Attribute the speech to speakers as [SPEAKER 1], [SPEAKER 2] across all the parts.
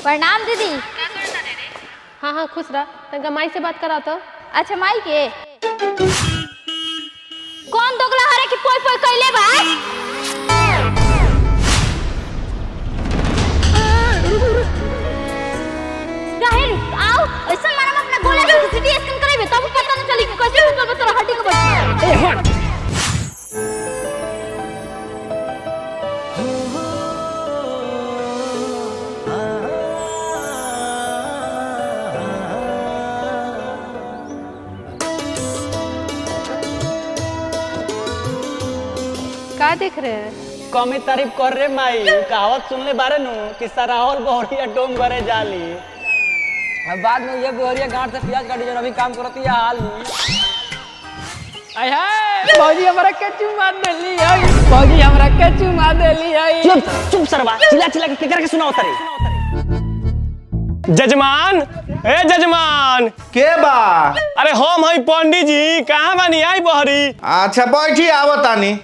[SPEAKER 1] प्रणाम दीदी।
[SPEAKER 2] हाँ हाँ खुश रह। तंगा माई से बात करा तो।
[SPEAKER 1] अच्छा माई के कौन दोगला हरे की पोई पोई कैले बा? राहिल आओ ऐसा मारा अपना गोले से सीटी स्कैन कराइबे तब पता न चली कि कैसे ऊपर तोरा हड्डी के बच। ए हट
[SPEAKER 2] क्या देख रहे हैं?
[SPEAKER 3] कमी तारीफ कर रे माई। कहावत सुनले बारे नु कि सराहल बोहरिया डोम करे जाली। अब बाद में ये बोहरिया गांठ से प्याज काटी जो अभी काम करती है हाल में।
[SPEAKER 2] आय हाय भौजी हमरा के चुमा देली है। भौजी हमरा के चुमा देली है।
[SPEAKER 3] चुप चुप सरवा चिल्ला चिल्ला के केकर के सुनाओ तारे। जजमान ए जजमान
[SPEAKER 4] के बा?
[SPEAKER 3] अरे हम हई पंडित जी कहां बानी आई बहरी।
[SPEAKER 4] अच्छा बैठी आवतानी।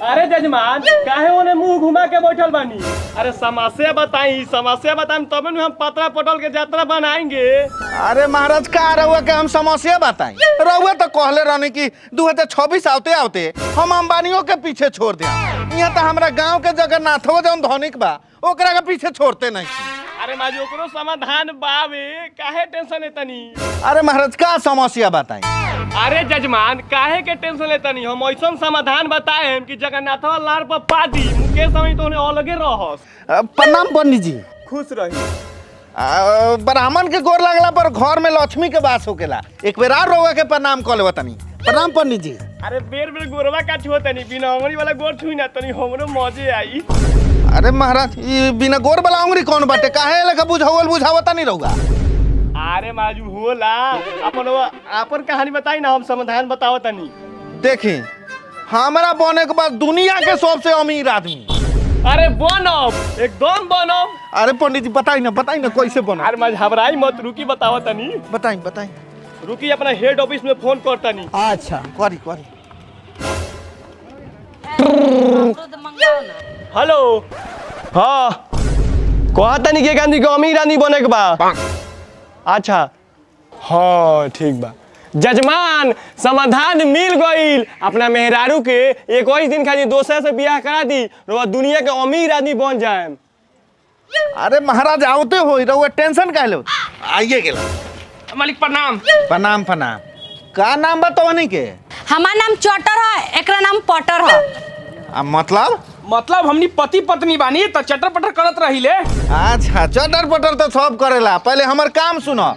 [SPEAKER 3] अरे जजमान काहे ओने मुंह घुमा के बैठल बानी? अरे समस्या बताई तब न हम पतरा पटल के यात्रा बनाएंगे।
[SPEAKER 4] अरे महाराज का रहुआ के हम समस्या बताई। रहुआ तो कहले रहने की 2026 आवते आवते हम अंबानियों के पीछे छोड़ दिया। यहाँ तो हमारा गांव के जगन्नाथो जौन धनिक बा ओकरा के पीछे छोड़ते नहीं।
[SPEAKER 3] अरे माजी ओकरो समाधान बावे काहे टेंशन लेतनी?
[SPEAKER 4] अरे महाराज का समस्या बताई?
[SPEAKER 3] अरे जजमान काहे के टेंशन लेतनी? हम ऐसा समाधान बताएम कि जगन्नाथवा लार पर पादी मुकेश समय तो अलगे रहस।
[SPEAKER 4] प्रणाम पंडित जी।
[SPEAKER 3] खुश रही।
[SPEAKER 4] ब्राह्मण के गोर लगला पर घर में लक्ष्मी के वास होकेला। एक बेर और रहुआ के प्रणाम कर लेवा तनी। प्रणाम पंडित जी।
[SPEAKER 3] अरे बेर बेर गोरवा का छुअतनी बिना अंगुरी वाला गोर छुई ना तनी हमरो मजे आई।
[SPEAKER 4] अरे महाराज ये बिना गोर वाला अंगुरी कौन बाटे? काहे लगा बुझावता नहीं रहुआ?
[SPEAKER 3] अरे माजू होला अपन कहानी बताई ना हम समाधान बताओ तनी।
[SPEAKER 4] देखी हमारा बने के बाद दुनिया के सबसे अमीर आदमी।
[SPEAKER 3] अरे बनब एकदम बनब।
[SPEAKER 4] अरे पंडित जी बताई ना कैसे बनो?
[SPEAKER 3] अरे माज घबराई मत रुकी बताओ तनी।
[SPEAKER 4] बताई
[SPEAKER 3] रुकी अपना हेड ऑफिस में फोन कर तनी।
[SPEAKER 4] अच्छा करी
[SPEAKER 3] हेलो हाँ कहा तनी के गांधी को अमीर आदमी बने के बा। अच्छा हाँ ठीक बा जजमान समाधान मिल गईल। अपना मेहरारू के 21 दिन खाली दोसर से बियाह करा दी रउआ दुनिया के अमीर आदमी बन जाए।
[SPEAKER 4] अरे महाराज आवते हो रहुआ टेंशन काहे लो? आइए गेला।
[SPEAKER 3] मालिक प्रणाम।
[SPEAKER 4] प्रणाम का नाम बताओ के?
[SPEAKER 5] हमार नाम चटर है, एकरा नाम पटर है।
[SPEAKER 4] मतलब
[SPEAKER 6] हमनी पति पत्नी बानी तो चटर पटर करत रहिले।
[SPEAKER 4] अच्छा चटर पटर तो सब करेला। पहले हमार काम सुनो।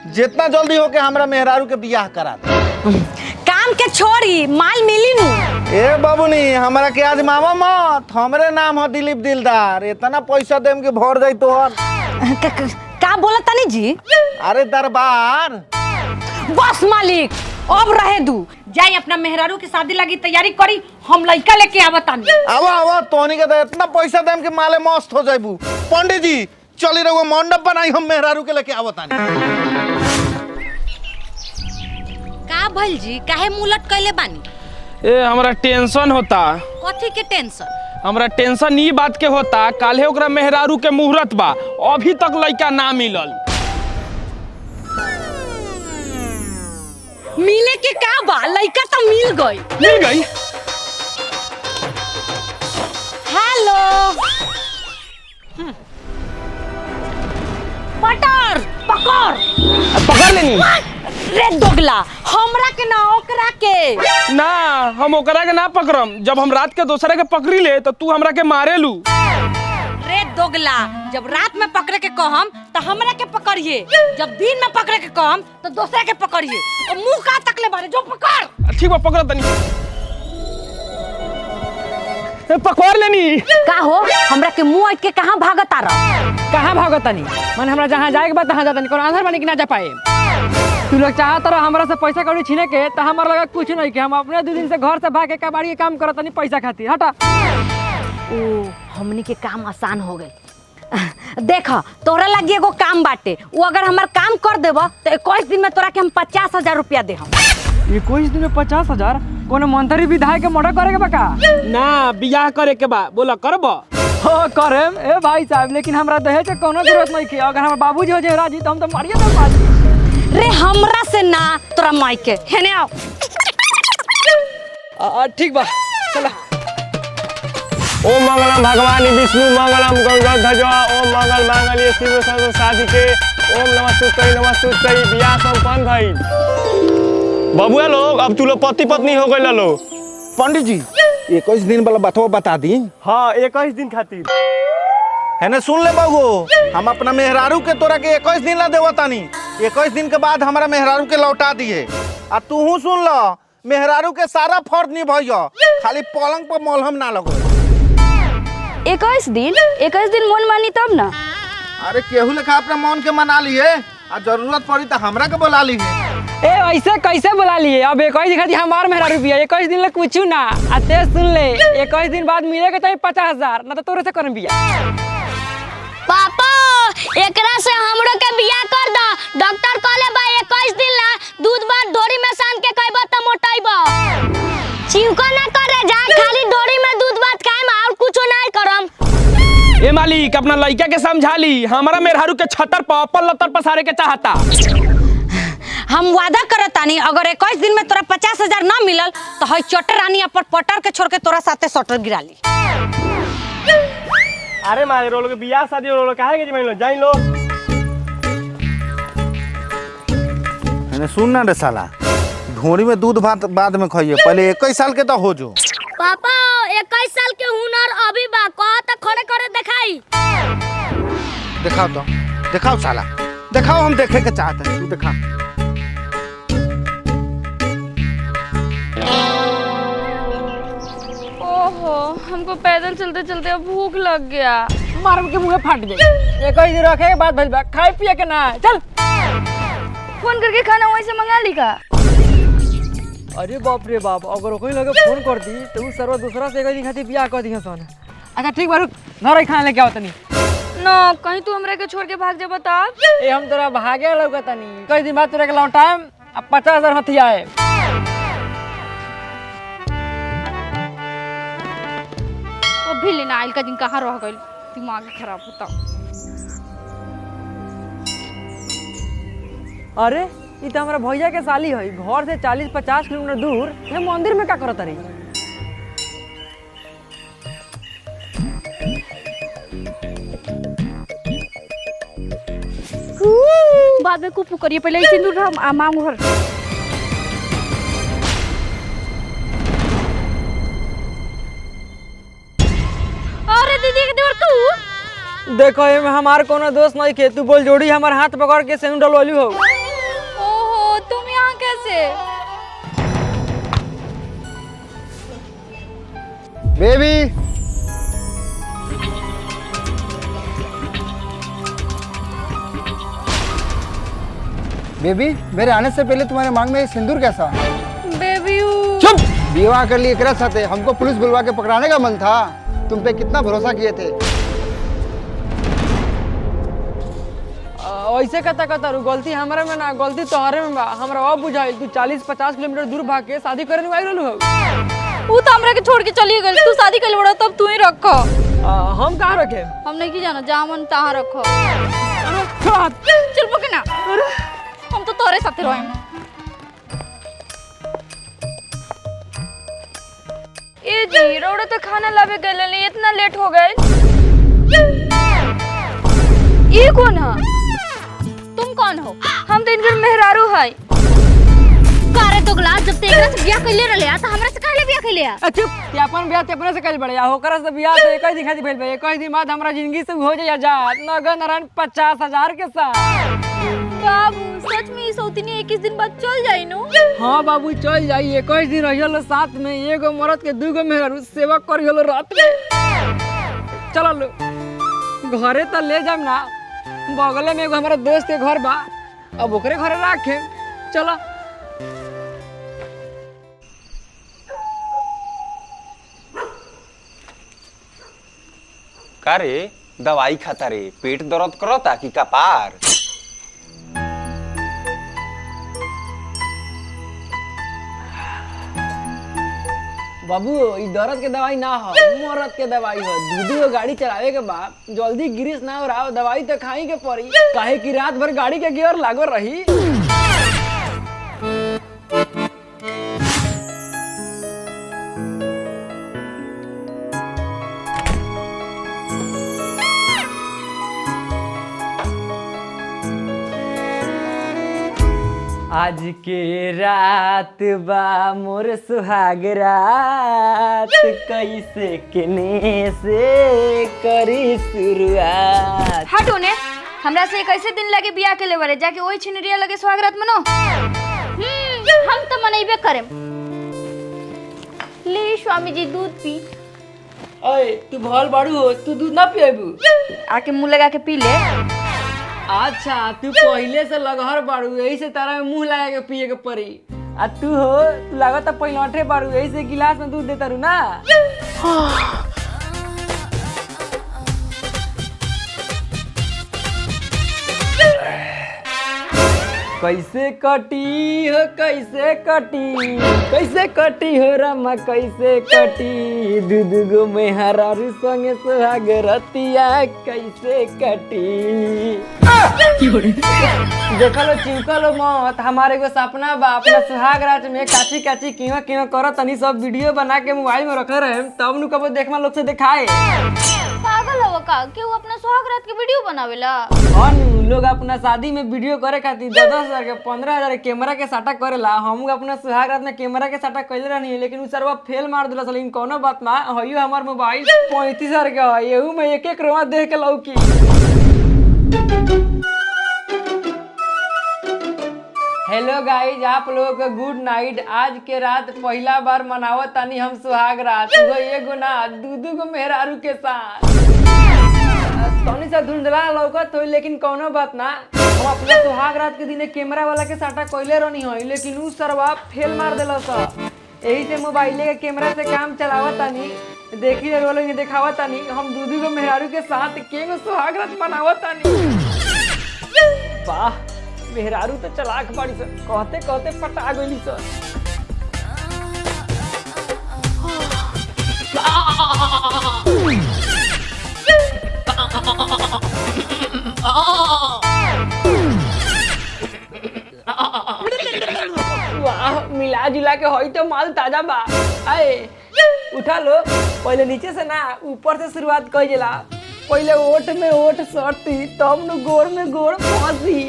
[SPEAKER 4] जितना जल्दी हो के हमरा मेहरारू के बियाह करा दे।
[SPEAKER 5] काम के छोड़ी माल मिली नु।
[SPEAKER 4] ए बाबूनी हमरा के आज मामा मत। हमरे नाम हो दिलीप दिलदार। इतना पैसा देम के भर जाई तोहर।
[SPEAKER 5] का बोला तनी जी?
[SPEAKER 4] अरे दरबार।
[SPEAKER 5] बस मालिक अब रहे दू जाई अपना मेहरारू की शादी लगी तैयारी करी। हम लड़का लेके आवतानी।
[SPEAKER 4] आवा तोनी के तो इतना पैसा देम के माले मस्त हो जाइबू। पंडित जी चली रहो मंडप बनाई हम मेहरारू के लेके आवतानी।
[SPEAKER 5] का भइल जी काहे मुलट कइले बानी?
[SPEAKER 6] ए हमरा टेंशन होता।
[SPEAKER 5] कथी के टेंशन?
[SPEAKER 6] हमरा टेंशन ई बात के होता काल्हे ओकरा मेहरारू के मुहूर्त बा अभी तक लड़का ना मिलल।
[SPEAKER 5] मिले के का बा? लड़का तो मिल गई। हेलो पटर पकड़
[SPEAKER 6] लेनी।
[SPEAKER 5] रे दोगला हमरा के ना ओकरा के
[SPEAKER 6] ना हम ओकरा के ना पकड़म। जब हम रात के दूसरे के पकड़ी ले तो तू हमरा के मारे लू।
[SPEAKER 5] रे दोगला जब रात में पकड़े के कहम तो हमरा के पकड़िए, जब दिन में पकड़े के कहम तो दूसरे के पकड़िए। और मुंह का तकले बारे जो पकड़।
[SPEAKER 6] ठीक बा पकड़ तनी। पकड़ लेनी।
[SPEAKER 5] का हो हमरा के मुंह अट के कहां भागत आ रहा?
[SPEAKER 2] कहाँ भागतनी? माने हमरा जहाँ जाए के बाद तहाँ जातनी। कोनो आंसर बने कि ना जा पाए? तू लोग चाहत रह हमरा से पैसा कौड़ी छीने के तो हमारा लगा कुछ नहीं के। हम अपने 2 दिन से घर से भाग के कबाड़ी के काम करतनी पैसा खातिर। हटा।
[SPEAKER 5] ओ हमनी के काम आसान हो गए। देख तोरा लगी एगो काम बाटे, वो अगर हमार काम कर देब तो 21 दिन में तोरा के हम 50,000 रुपया दे।
[SPEAKER 2] 21 दिन में 50,000? कोनो मंत्री विधायक के मर्डर करे के बा का?
[SPEAKER 6] ना बियाह करे के बा, बोला करब?
[SPEAKER 2] हो करेम ए भाई साहब, लेकिन हमरा दहेज के कोनो जरूरत नहीं के। अगर हमर बाबूजी हो जाए राजी तो हम तो मारिए दे पाजी।
[SPEAKER 5] रे हमरा से ना, तोरा माई के हेने आओ।
[SPEAKER 2] ठीक बा चला।
[SPEAKER 3] ओम मंगलम भगवान विष्णु मंगलम गंगाध्वज ओम मंगल मांगल्ये शिव सर्व साधिके ओम नमस्तुते बियाह संपन्न भइल। बबुआ लोग अब तू लोग पति पत्नी हो गइल लो।
[SPEAKER 4] पंडित जी 21 दिन वाला बातवा बता दी।
[SPEAKER 3] हाँ 21 दिन खातिर
[SPEAKER 4] है ना, सुन ले बाबू, हम अपना मेहरारू के तोरा के 21 दिन ला देवा तानी। 21 दिन के बाद हमारा मेहरारू के लौटा दिए। आ तू सुन लो, मेहरारू के सारा फर्ज निभाइयो, खाली पलंग पर मलहम ना लगो।
[SPEAKER 1] 21 दिन मन मानी तब ना।
[SPEAKER 4] अरे केहू लेखा अपना मन के मना लिए, आ जरूरत पड़ी तो हमरा के बुला ली है।
[SPEAKER 2] ए ऐसे कैसे बुला लिए? अब 21 दिन खातिर हमार मेहरा रुपया, 21 दिन ले कुछ ना। आते सुन ले, 21 दिन बाद मिलेगा चाहिए 50,000, ना तो तोरे से करम बिया।
[SPEAKER 1] पापा एकरा से हमरो के बियाह कर द। डॉक्टर कहले बा 21 दिन ला दूध भात डोरी में सान के कहबो त मोटाइबो। चिवको ना करे जा, खाली डोरी में दूध भात खाएम और कुछो नहीं करम।
[SPEAKER 6] ए मालिक अपना लड़का के समझा ली, हमारा मेहरारू के छतर पर अपन लतर पसारे के चाहता।
[SPEAKER 5] हम वादा करतानी अगर 21 दिन में तोरा 50,000 ना मिलल तो हई चटर रानी अपन पटर के छोड़ के तोरा साथे सटर गिरा ली।
[SPEAKER 3] अरे मारे रोलो के बियाह शादी रोलो काहे के जमाई लो जाई लो।
[SPEAKER 4] है ना, सुन ना रे साला, ढोरी में दूध भात बाद में खाइए, पहले 21 साल के तो हो जो।
[SPEAKER 1] पापा 21 साल के हुनर अभी बा, कह त खड़े खड़े दिखाई।
[SPEAKER 4] दिखाओ तो, दिखाओ साला, दिखाओ, हम देखे के चाहते हैं, तू दिखा।
[SPEAKER 1] ओहो हमको पैदल चलते चलते अब भूख लग गया।
[SPEAKER 2] मारम के मुंह फाट जाए। 21 दिन रखे के बाद भइल बा, खाए पिए के ना। चल
[SPEAKER 1] फोन करके खाना वहीं से मंगा ली का।
[SPEAKER 2] अरे बाप रे बाप, अगर कोई लगे फोन कर दी तो उ सर्व दूसरा से 21 दिन खातिर बियाह कर दी सन। अच्छा ठीक बा, रुक घर ही खाना लेके आओ तनी।
[SPEAKER 1] ना कहीं तू हमरा के छोड़ के भाग जा बता।
[SPEAKER 2] ए हम तोरा भागे लौका तनी। 21 दिन बाद तोरा के लौटाएम, अब 50,000 हथियाए।
[SPEAKER 1] अभी लेना आइल का दिन कहाँ रह गइल, दिमाग खराब होता।
[SPEAKER 2] अरे ई तो हमारा भैया के साली है, घर से 40-50 किलोमीटर दूर ये मंदिर में का करत रही।
[SPEAKER 1] बाद में कुपू करिए, पहले सिंदूर हम मांगू घर। अरे दीदी के देवर तू
[SPEAKER 2] देखो ये में हमार कोनो दोस्त नहीं के, तू बोल जोड़ी हमार हाथ पकड़ के सेंड डलवाली हो।
[SPEAKER 1] ओहो तुम यहाँ कैसे?
[SPEAKER 7] बेबी बेबी, मेरे आने से पहले तुम्हारे मांग में ये सिंदूर कैसा?
[SPEAKER 1] बेबी
[SPEAKER 7] चुप! विवाह कर लिए एकरा साथे, हमको पुलिस बुलवा के पकड़ाने का मन था। तुम पे कितना भरोसा किए थे।
[SPEAKER 2] ऐसे कहता रू, गलती हमारे में ना, गलती तोहरे में बा। हमरा अब बुझाई तू 40-50 किलोमीटर दूर भाग के शादी करे नहीं रहलू हो।
[SPEAKER 1] वो तो हमरा के छोड़ के चली गई। तू शादी कर बड़ा तब तू ही रखो।
[SPEAKER 2] हम कहाँ रखे?
[SPEAKER 1] हम नहीं की जाना, जहाँ मन तहाँ रखो।
[SPEAKER 2] अरे
[SPEAKER 1] चल पके ना, हम तो तोरे साथे रहे। ए जी रोड़ा तो खाना लावे गए, इतना लेट हो गए। ये कौन है? तुम कौन हो? हम तो इनकर मेहरारू है। कारे तो ग्लास जब तेरा से बियाह कर ले रहे तो हमरा से काहे बियाह कर लिया?
[SPEAKER 2] चुप, ते अपन बियाह ते अपने से कल बड़े होकर से बियाह तो 21 दिन खातिर भेल बे। 21 दिन बाद हमरा जिंदगी से हो जाए आजाद, नगद नारायण 50,000 के साथ।
[SPEAKER 1] बाबू सच में ई सौतनी 21 दिन बाद चल जाई नो?
[SPEAKER 2] हाँ बाबू चल जाई। 21 दिन रहियो साथ में, एगो मरद के दूगो मेहरारू सेवा करियो रात में। चलो लो घरे तो ले जाम ना, बगले में एगो हमारा दोस्त के घर बा, अब ओकरे घरे रखे। चलो
[SPEAKER 3] का रे
[SPEAKER 8] दवाई खाता रे, पेट दर्द करता कि कपार?
[SPEAKER 2] बाबू ई दर्द के दवाई ना हो, मरद के दवाई हो। दू गाड़ी चलावे के बाद जल्दी गिरिश ना हो रहा, दवाई तो खाई के पड़ी, काहे कि रात भर गाड़ी के गियर लागो रही। आज के रात बा मोर सुहाग रात, कैसे केने से करी शुरुआत।
[SPEAKER 9] हटो ने, हमरा से कैसे दिन लगे बियाह के लेवरे, जाके ओही छिनरिया लगे स्वागत मनो।
[SPEAKER 1] हम तो मनैबे करेम। ले स्वामी जी दूध पी।
[SPEAKER 2] अरे तू भल बाड़ू हो, तू दूध ना पिएबू?
[SPEAKER 9] आके मुंह लगा के पी ले।
[SPEAKER 2] अच्छा तू पहले से लगहर बाड़ू, यही से तारा में मुंह लगा के पिए के पड़ी। आ तू हो, तू लागत पहले अठे बाड़ू, यही से गिलास में दूध देता रू ना। कैसे कटी हो, कैसे कटी, कैसे कटी हो रामा, कैसे कटी, दूध गो में हरारू संगे सुहाग रतिया कैसे कटी। देखलो चिंकलो मत, हमारे को सपना बा अपना सुहाग रात में काची काची किवा किवा करो, तनी सब वीडियो बना के मोबाइल में रखे रहे, तब नु कबो देखमा लोग से दिखाए।
[SPEAKER 1] पागल हो का, केहू अपना सुहाग रात के वीडियो बनावेला?
[SPEAKER 2] हां लोग अपना शादी में वीडियो करे खातिर 10,000 के 15,000 कैमरा के साटा करेला। हम अपना सुहाग रात में कैमरा के साटा कइले रहनी, लेकिन उ सरवा फेल मार देला। लेकिन कोनो बात ना, हइयो हमार मोबाइल 35,000 के है, एहू में एक एक रोवा देख के लौकी। हेलो गाइज, आप लोगों को गुड नाइट। आज के रात पहला बार मनावत तानी हम सुहाग रात, वो एगो ना दू गो मेहरारू के साथ। तनी सा धुंधला लौकत हो, लेकिन कोनो बात ना, हम अपने सुहाग रात के दिन कैमरा वाला के साटा कइले रहनी है, लेकिन उ सरवा फेल मार देला सा। यही से मोबाइले के कैमरा से काम चलावत तानी, देखी रे रोले में दिखावत तानी हम दू गो मेहरारू के साथ केगो सुहाग रात मनावत तानी। वाह, मेहरारू तो चलाक बाड़ी स, कहते कहते पटा गइली स। वाह, मिला जुला के होई तो माल ताजा बा। आए उठा लो, पहले नीचे से ना ऊपर से शुरुआत कइला। पहले ओठ में ओठ सटती, तब न गोड़ में गोड़ फंसी।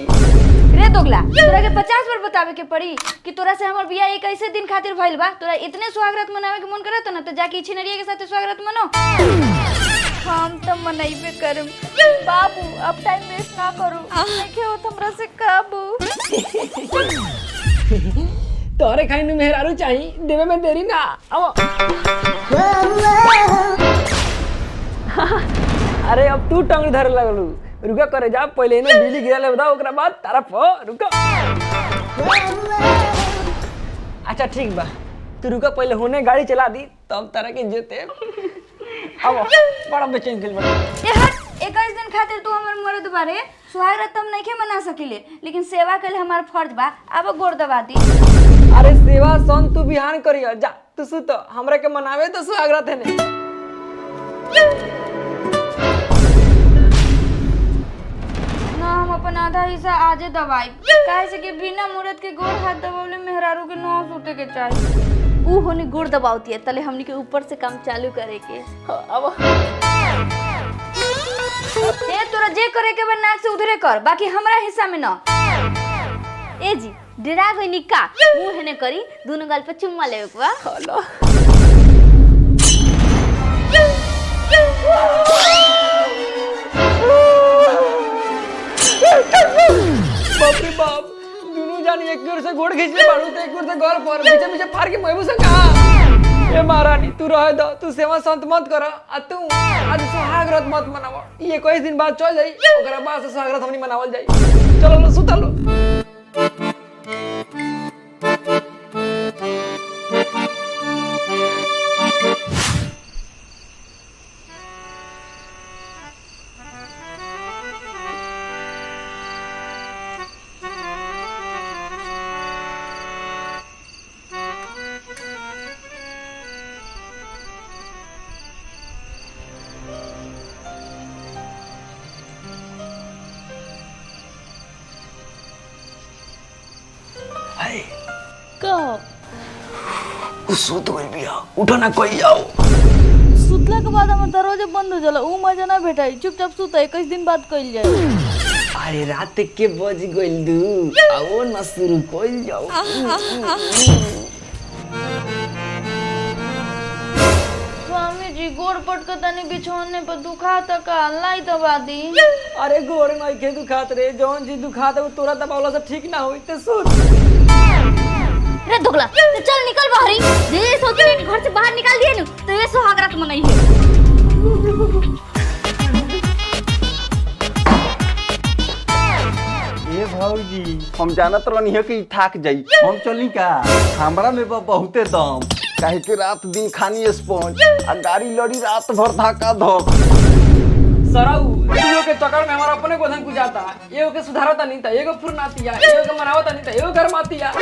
[SPEAKER 9] रे दोगला, तोरा के 50 बार बतावे के पड़ी कि तोरा से हमर बियाह एक ऐसे दिन खातिर भइल बा, तोरा इतने सुहागरात मनावे के मन करत न, तो जाके छिनरिया के साथ सुहागरात मनो। हम तो मनैबे करम। बाबू अब टाइम वेस्ट ना करो, देखे हो हमरा से काबू।
[SPEAKER 2] तोरे खाई नु मेहरारू चाही, देवे में देरी ना। आओ। अरे अब तू टंग धरे लगलू, रुका करे जा, पहले ने बिजली गिराले बता, ओकरा बाद तरफ हो, रुको। अच्छा ठीक बा, तू रुका, पहले होने गाड़ी चला दी, तब तरह के जेते। अब बड़ा बेचैन दिल बा।
[SPEAKER 9] ए हट, 21 दिन खातिर तू हमर मरद बारे सुहाग रात हम नहीं मना सकिले, लेकिन सेवा के लिए हमार फर्ज बा। अब गोड़ दबा दी।
[SPEAKER 2] अरे सेवा सन तू बिहान करियो, जा तू सुत, हमरा के मनावे तो सुहाग रात है ने।
[SPEAKER 9] ना हम अपन आधा हिस्सा आजे दबाई, काहे से कि बिना मुहूर्त के गोड़ हाथ दबावले मेहरारू के नौ सूते के चाहिए।
[SPEAKER 1] ऊ होने गुड़ दबावती है, तले हमनी के ऊपर से काम चालू करे के।
[SPEAKER 2] अब
[SPEAKER 9] ए तोरा जे करे के बा नाक से उधरे कर, बाकी हमरा हिस्सा में ना।
[SPEAKER 1] ए जी डरा गई निका, मुंह हेने करी, दोनों गाल पे चुम्मा लेवे के बा।
[SPEAKER 2] हेलो बाप रे बाप, दोनों जानी एक जोर से गोड़ खींचले बाड़ू, तो एक जोर से घर पर पीछे पीछे फाड़ के महबूब से कहा। ए महारानी तू रह दो, तू सेवा संत मत कर, आ तू आज सुहाग रात मत मनावा। ये कोई दिन बाद चल जाई, ओकरा बाद से सुहाग रात हमनी मनावल जाई। चलो लो सुता लो।
[SPEAKER 9] कहो
[SPEAKER 3] सुत गई बिया उठो ना कोई जाओ।
[SPEAKER 9] सुतला के बाद हमर दरवाजा बंद हो जाला ऊ मजा ना भेटाई चुपचाप सुत 21 दिन बाद कइल जाए।
[SPEAKER 2] अरे रात के बज गइल दू आओ ना शुरू कइल जाओ।
[SPEAKER 9] स्वामी जी गोड़ पटक तनी बिछौने पर दुखा तक लाई दबा दी।
[SPEAKER 2] अरे गोड़ नहीं के दुखात रे जौन जी दुखात है वो तोरा दबावला से ठीक ना होई ते सुत।
[SPEAKER 9] रे दोगला तो चल निकल बाहरी जे सोची ने घर से बाहर निकाल दिए न तो ये सुहागरात मनाई है।
[SPEAKER 4] ये भौजी हम जानत रहनी है कि थाक जाई हम चली का हमरा में बहुते दम काहे के रात दिन खानी स्पॉन्ज आ गाड़ी लड़ी रात भर धाका धक।
[SPEAKER 2] सराऊ दुनिया के चक्कर में हमारा अपने गोधन गुजाता एगो के सुधारता नहीं था एगो फुरनातिया एगो के मनावता नहीं था एगो घर मातिया।